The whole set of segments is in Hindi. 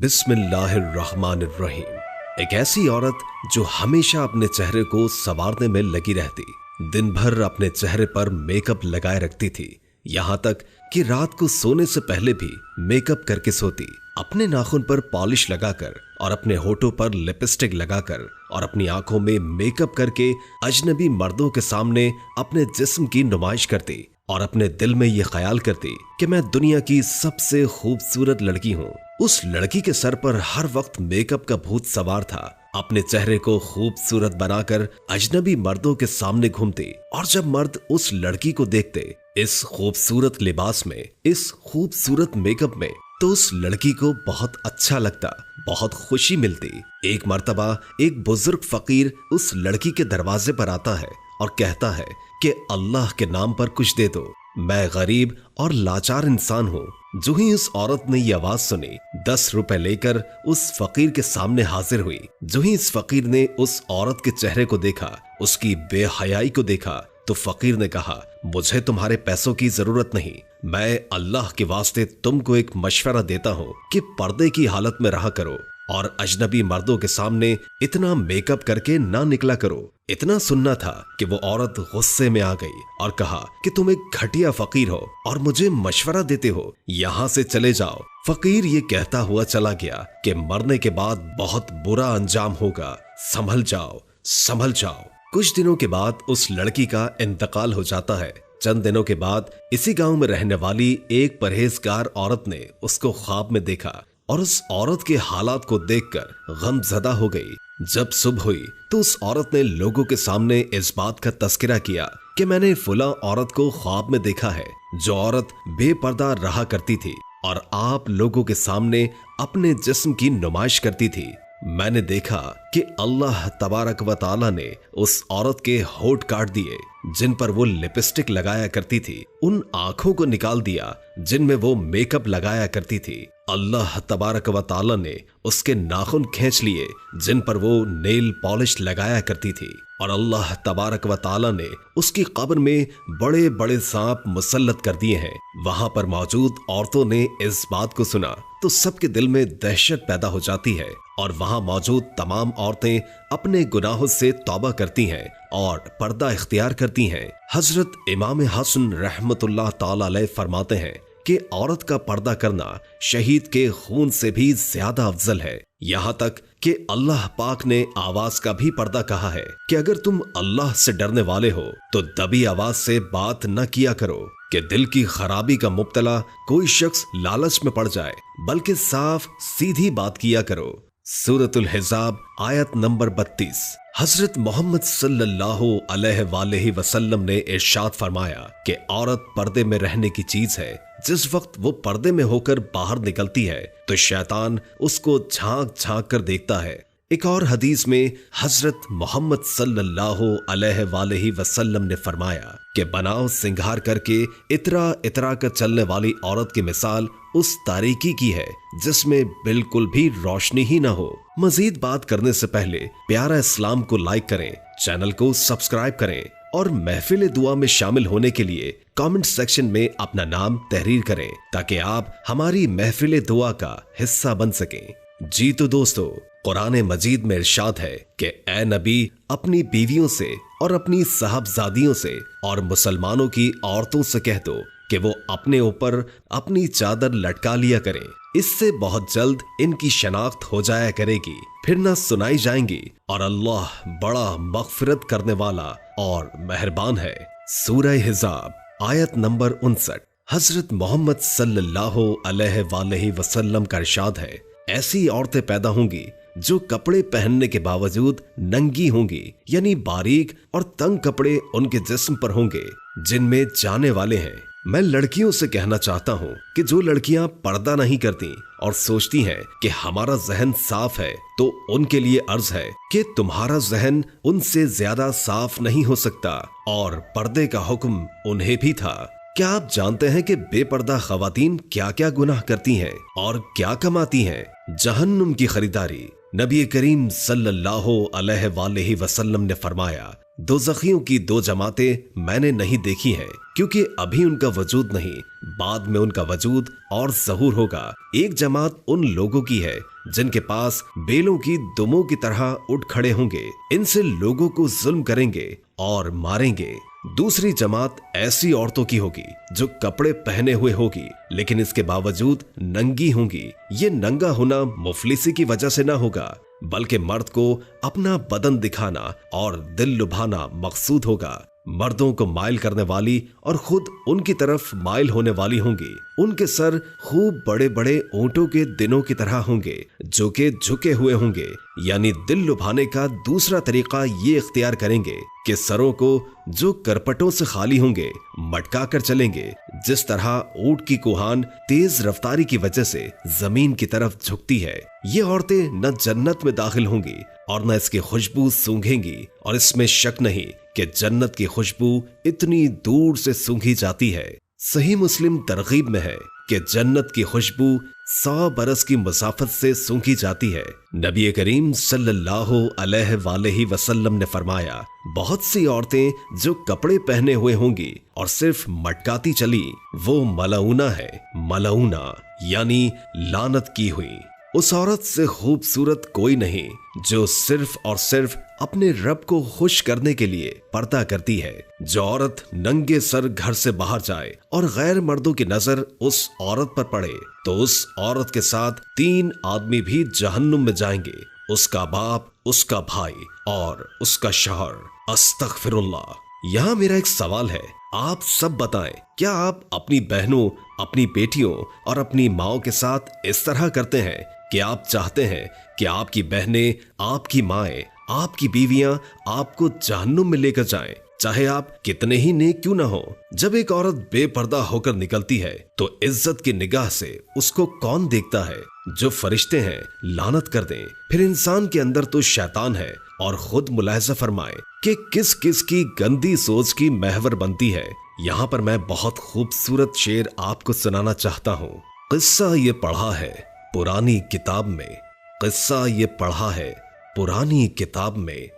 बिस्मिल्लाहिर्रहमानिर्रहीम। एक ऐसी औरत जो हमेशा अपने चेहरे को संवारने में लगी रहती, दिन भर अपने चेहरे पर मेकअप लगाए रखती थी, यहाँ तक कि रात को सोने से पहले भी मेकअप करके सोती। अपने नाखून पर पॉलिश लगाकर और अपने होठों पर लिपस्टिक लगाकर और अपनी आंखों में मेकअप करके अजनबी मर्दों के सामने अपने जिस्म की नुमाइश करती और अपने दिल में ये ख्याल करती कि मैं दुनिया की सबसे खूबसूरत लड़की हूँ। उस लड़की के सर पर हर वक्त मेकअप का भूत सवार था। अपने चेहरे को खूबसूरत बनाकर अजनबी मर्दों के सामने घूमती और जब मर्द उस लड़की को देखते इस खूबसूरत लिबास में, इस खूबसूरत मेकअप में, तो उस लड़की को बहुत अच्छा लगता, बहुत खुशी मिलती। एक मर्तबा एक बुजुर्ग फकीर उस लड़की के दरवाजे पर आता है और कहता है कि अल्लाह के नाम पर कुछ दे दो, मैं गरीब और लाचार इंसान हूँ। जो ही उस औरत ने ये आवाज सुनी, 10 रुपए लेकर उस फकीर के सामने हाजिर हुई। जो ही इस फकीर ने उस औरत के चेहरे को देखा, उसकी बेहयाई को देखा, तो फकीर ने कहा, मुझे तुम्हारे पैसों की जरूरत नहीं, मैं अल्लाह के वास्ते तुमको एक मशवरा देता हूँ कि पर्दे की हालत में रहा करो और अजनबी मर्दों के सामने इतना मेकअप करके ना निकला करो। इतना सुनना था कि वो औरत गुस्से में आ गई और कहा कि तुम एक घटिया फकीर हो और मुझे मशवरा देते हो, यहाँ से चले जाओ। फकीर ये कहता हुआ चला गया कि मरने के बाद बहुत बुरा अंजाम होगा, संभल जाओ, संभल जाओ। कुछ दिनों के बाद उस लड़की का इंतकाल हो जाता है। चंद दिनों के बाद इसी गांव में रहने वाली एक परहेजगार औरत ने उसको ख्वाब में देखा और उस औरत के हालात को देखकर गमज़दा हो गई। जब सुबह हुई तो उस औरत ने लोगों के सामने इस बात का तस्करा किया कि मैंने फुला औरत को ख्वाब में देखा है, जो औरत बेपर्दा रहा करती थी और आप लोगों के सामने अपने जिस्म की नुमाइश करती थी। मैंने देखा कि अल्लाह तबारक व तआला ने उस औरत के होठ काट दिए जिन पर वो लिपस्टिक लगाया करती थी, उन आंखों को निकाल दिया जिनमें वो मेकअप लगाया करती थी। अल्लाह तबारक व तआला ने उसके नाखून खींच लिए जिन पर वो नेल पॉलिश लगाया करती थी और अल्लाह तबारक व तआला ने उसकी कब्र में बड़े बड़े सांप मुसल्लत कर दिए हैं। वहां पर मौजूद औरतों ने इस बात को सुना तो सबके दिल में दहशत पैदा हो जाती है और वहां मौजूद तमाम औरतें अपने गुनाहों से तौबा करती हैं और पर्दा इख्तियार करती हैं। हजरत इमाम हसन रहमतुल्लाह ताला अलैह फरमाते हैं कि औरत का पर्दा करना शहीद के खून से भी ज्यादा अफजल है। यहाँ तक कि अल्लाह पाक ने आवाज का भी पर्दा कहा है कि अगर तुम अल्लाह से डरने वाले हो तो दबी आवाज से बात न किया करो कि दिल की खराबी का मुब्तला कोई शख्स लालच में पड़ जाए, बल्कि साफ सीधी बात किया करो। सूरतुल हिजाब आयत नंबर 32। हजरत मोहम्मद सल्लल्लाहु अलैहि वसल्लम ने इरशाद फरमाया कि औरत पर्दे में रहने की चीज है। जिस वक्त वो पर्दे में होकर बाहर निकलती है तो शैतान उसको झांक झांक कर देखता है। एक और हदीस में हजरत मोहम्मद सल्लल्लाहु अलैहि वसल्लम ने फरमाया कि बनाव सिंगार करके इतरा इतरा कर चलने वाली औरत की मिसाल उस तारीकी की है जिसमें बिल्कुल भी रोशनी ही ना हो। मजीद बात करने से पहले प्यारा इस्लाम को लाइक करें, चैनल को सब्सक्राइब करें और महफिल दुआ में शामिल होने के लिए कमेंट सेक्शन में अपना नाम तहरीर करें ताकि आप हमारी महफिल दुआ का हिस्सा बन सकें। जी तो दोस्तों, कुरान मजीद में इरशाद है कि ए नबी, अपनी बीवियों से और अपनी साहबजादियों से और मुसलमानों की औरतों से कह दो कि वो अपने ऊपर अपनी चादर लटका लिया करें, इससे बहुत जल्द इनकी शनाख्त हो जाया करेगी, फिर ना सुनाई जाएंगी और अल्लाह बड़ा मगफिरत करने वाला और मेहरबान है। सूरह हिजाब आयत नंबर 59। हजरत मोहम्मद सल्लल्लाहु अलैहि वसल्लम का इरशाद है, ऐसी औरतें पैदा होंगी जो कपड़े पहनने के बावजूद नंगी होंगी, यानी बारीक और तंग कपड़े उनके जिस्म पर होंगे जिनमें जाने वाले हैं। मैं लड़कियों से कहना चाहता हूँ कि जो लड़कियाँ पर्दा नहीं करती और सोचती हैं कि हमारा जहन साफ है, तो उनके लिए अर्ज है कि तुम्हारा जहन उनसे ज्यादा साफ नहीं हो सकता और पर्दे का हुक्म उन्हें भी था। क्या आप जानते हैं कि बेपर्दा खवातीन क्या क्या गुनाह करती हैं और क्या कमाती हैं? जहन्नुम की खरीदारी। नबी करीम सल्लल्लाहु अलैहि वसल्लम ने फरमाया, दोज़खियों की 2 जमातें मैंने नहीं देखी हैं, क्योंकि अभी उनका वजूद नहीं, बाद में उनका वजूद और ज़हूर होगा। एक जमात उन लोगों की है जिनके पास बेलों की दुमों की तरह उठ खड़े होंगे, इनसे लोगों को जुल्म करेंगे और मारेंगे। दूसरी जमात ऐसी औरतों की होगी जो कपड़े पहने हुए होगी लेकिन इसके बावजूद नंगी होंगी। ये नंगा होना मुफलिसी की वजह से ना होगा, बल्कि मर्द को अपना बदन दिखाना और दिल लुभाना मकसूद होगा। मर्दों को माइल करने वाली और खुद उनकी तरफ माइल होने वाली होंगी। उनके सर खूब बड़े बड़े ऊंटों के दिनों की तरह होंगे जो कि झुके हुए होंगे, यानी दिल लुभाने का दूसरा तरीका ये इख्तियार करेंगे कि सरों को जो करपटों से खाली होंगे मटका कर चलेंगे। जिस तरह ऊंट की कुहान तेज रफ्तारी की वजह से जमीन की तरफ झुकती है, ये औरतें न जन्नत में दाखिल होंगी और न इसकी खुशबू सूंघेंगी। और इसमें शक नहीं कि जन्नत की खुशबू इतनी दूर से सूंघी जाती है। सही मुस्लिम तरगीब में है कि जन्नत की खुशबू 100 बरस की मुसाफत से सूंघी जाती है। नबी करीम सल्लल्लाहु अलैहि वसल्लम ने फरमाया, बहुत सी औरतें जो कपड़े पहने हुए होंगी और सिर्फ मटकाती चली, वो मलऊना है। मलऊना यानी लानत की हुई। उस औरत से खूबसूरत कोई नहीं जो सिर्फ और सिर्फ अपने रब को खुश करने के लिए पर्दा करती है। जो औरत नंगे सर घर से बाहर जाए और गैर मर्दों की नजर उस औरत पर पड़े तो उस औरत के साथ 3 आदमी भी जहन्नुम में जाएंगे, उसका बाप, उसका भाई और उसका शौहर। अस्तगफिरुल्लाह। यहाँ मेरा एक सवाल है, आप सब बताएं, क्या आप अपनी बहनों, अपनी बेटियों और अपनी माओ के साथ इस तरह करते हैं कि आप चाहते हैं कि आपकी बहनें, आपकी माएं, आपकी बीवियां आपको जहन्नुम में लेकर जाएं, चाहे आप कितने ही नेक क्यों ना हो। जब एक औरत बेपर्दा होकर निकलती है तो इज्जत की निगाह से उसको कौन देखता है? जो फरिश्ते हैं लानत कर दें। फिर इंसान के अंदर तो शैतान है और खुद मुलाहिजा फरमाए कि किस किस की गंदी सोच की महवर बनती है। यहाँ पर मैं बहुत खूबसूरत शेर आपको सुनाना चाहता हूँ। किस्सा ये पढ़ा है पुरानी किताब में, किस्सा ये पढ़ा है पुरानी किताब में,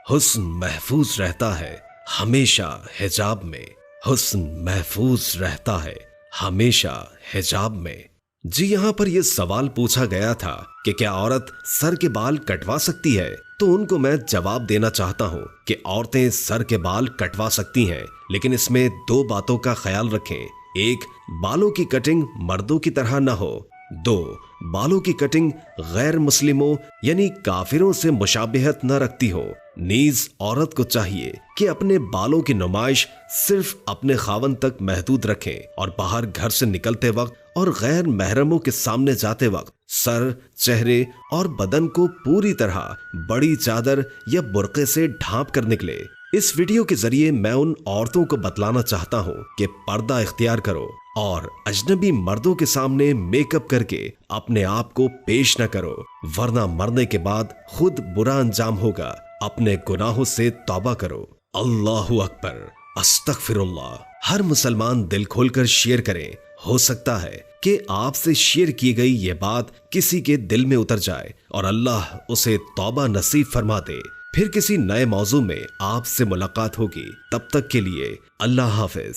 हुस्न महफूज रहता है हमेशा हिजाब में, हुस्न महफूज रहता है हमेशा हिजाब में। जी यहाँ पर यह सवाल पूछा गया था कि क्या औरत सर के बाल कटवा सकती है, तो उनको मैं जवाब देना चाहता हूँ कि औरतें सर के बाल कटवा सकती हैं, लेकिन इसमें 2 बातों का ख्याल रखें। 1, बालों की कटिंग मर्दों की तरह न हो। 2, बालों की कटिंग गैर मुस्लिमों यानी काफिरों से मुशाबिहत न रखती हो। नीज औरत को चाहिए कि अपने बालों की नुमाइश सिर्फ अपने खावन तक महदूद रखें और बाहर घर से निकलते वक्त और गैर महरमों के सामने जाते वक्त सर, चेहरे और बदन को पूरी तरह बड़ी चादर या बुर्के से ढांप कर निकले। इस वीडियो के जरिए मैं उन औरतों को बतलाना चाहता हूँ कि पर्दा इख्तियार करो और अजनबी मर्दों के सामने मेकअप करके अपने आप को पेश न करो, वरना मरने के बाद खुद बुरा अंजाम होगा। अपने गुनाहों से तौबा करो। अल्लाहु अकबर, अस्तगफिरुल्लाह। हर मुसलमान दिल खोलकर शेयर करे। हो सकता है कि आपसे शेयर की गई ये बात किसी के दिल में उतर जाए और अल्लाह उसे तौबा नसीब फरमा दे। फिर किसी नए मौजू में आपसे मुलाकात होगी। तब तक के लिए अल्लाह हाफिज।